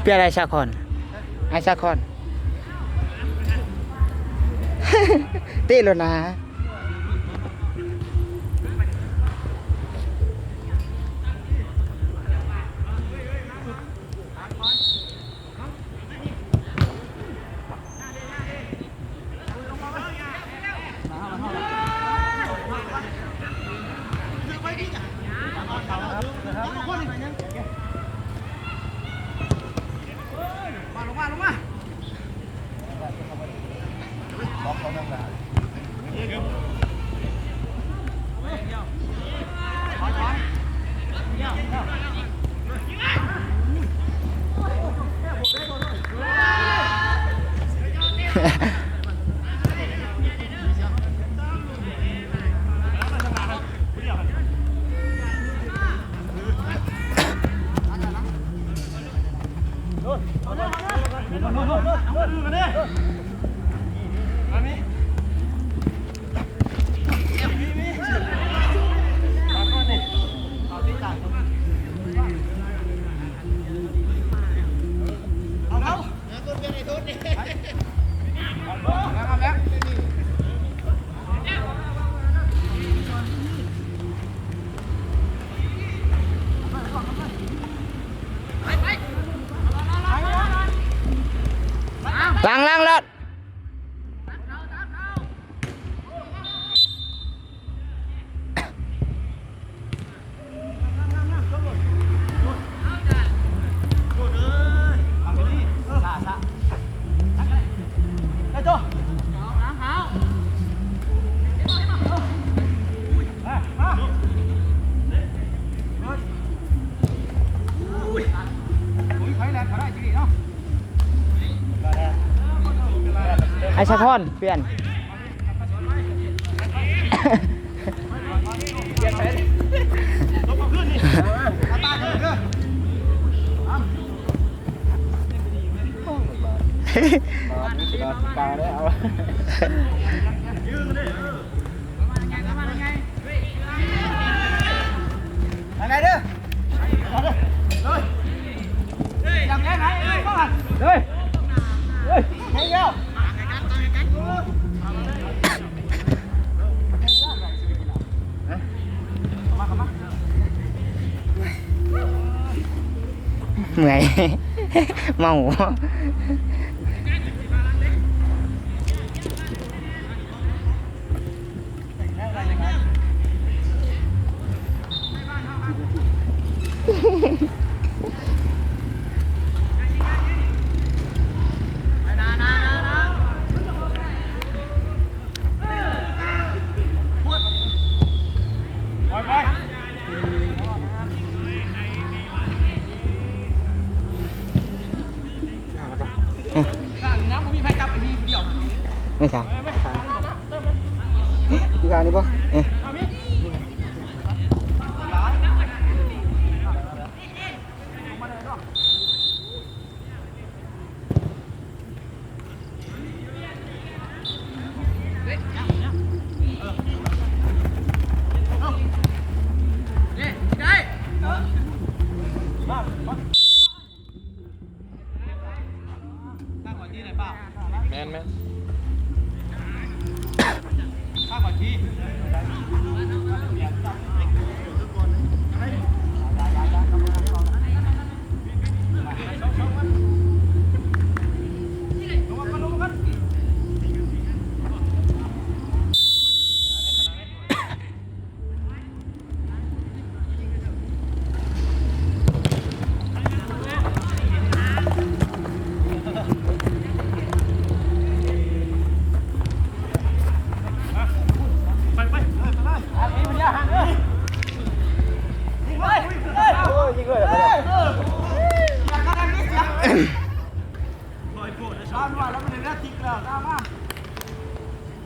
เปลี่ยนอะไรชาคอนไอชาคอนตีแล้วนะล้างรถไอชาคอนเปลี่ยนปลาได้เอาอะไรเด้อจับแค่ไหนเฮ้ยเฮ้ยเฮ้ยเฮ้ยเหนื่อยเมาไม่ใช่พี่การนี่ป่ะแมนแมนข้าวผัดชี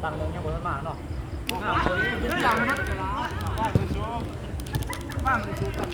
ตังเงินยังบนมาเนาะตังมันบ้างชูกัน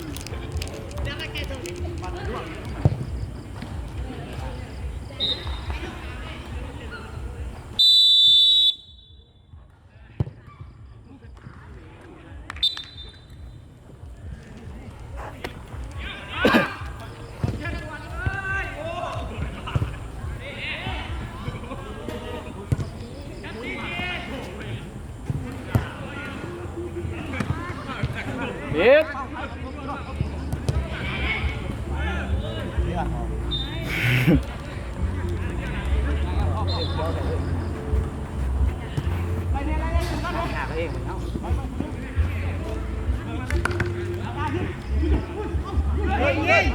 นี่ว่ะไปเนี่ยอะไรหาเองเนาะยิงเลย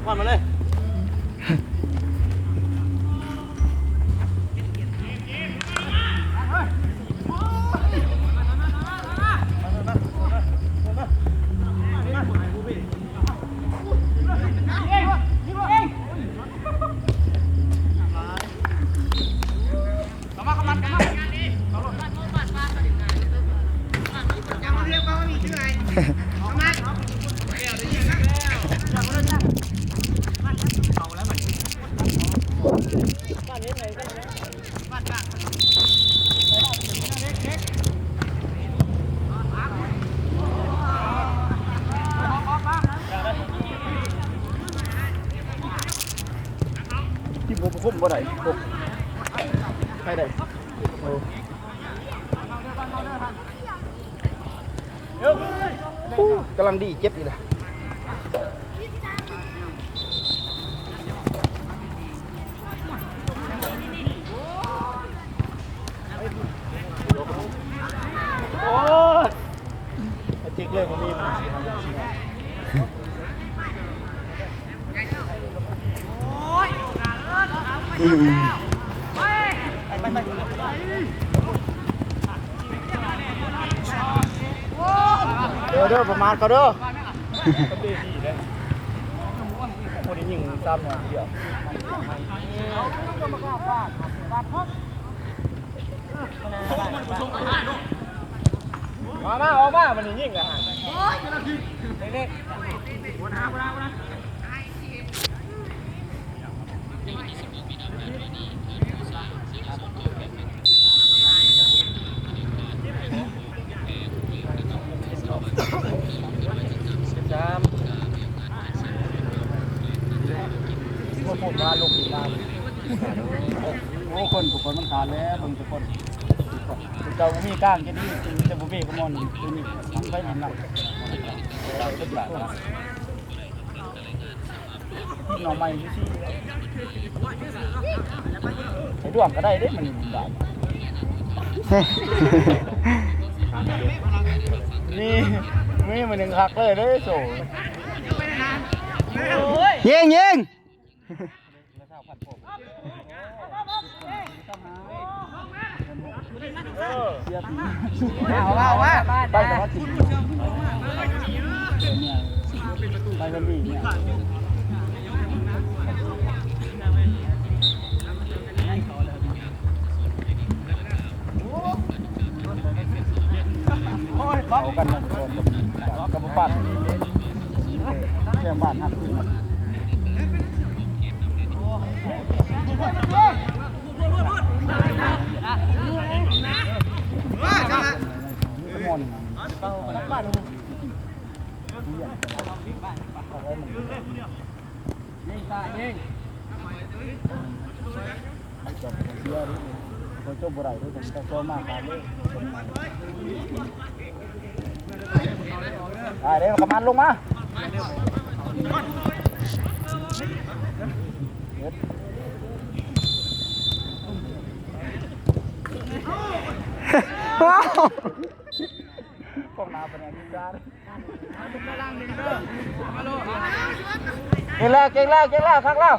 ควันมาเลยที่ผมพุ่มบ่ได้ผมใครได้กำลังดีเจ็บอยู่เลยโอ้ยจิกเลยผมมีมันเด้อประมาณเขาเด้อคนนี้ยิงซ้ำหน่อยเดียวมาออกมามันยิงกันเด็กพูดว่าลูกดีมากโอ้คนทุกคนมันขาดแล้วบางทุกคนเจ้ามีก้างแค่นี้จึงจะบุเบ้ก็มอนตัวนี้มันไปหนักเราเล็กหลายหน่อไม้ที่ใช้ด้วงก็ได้เด้มันได้นี่มันหนึ่งคักเลยเด้โซ่ยิงเอาว่าไปแต่ว่าจิไปกันดีเนี่ยเขากันมาโดนกับบ้านแค่บ้านหัก เอาไว้มันยิงตายิงจบเสียดิคนจบบ่ได้ด้วยผมต้องโตมากครับเลยเดี๋ยวขมันลงมาว้าว กองน้ำเป็นอย่างนี้จ้าเก่งแล้วข้างแล้ว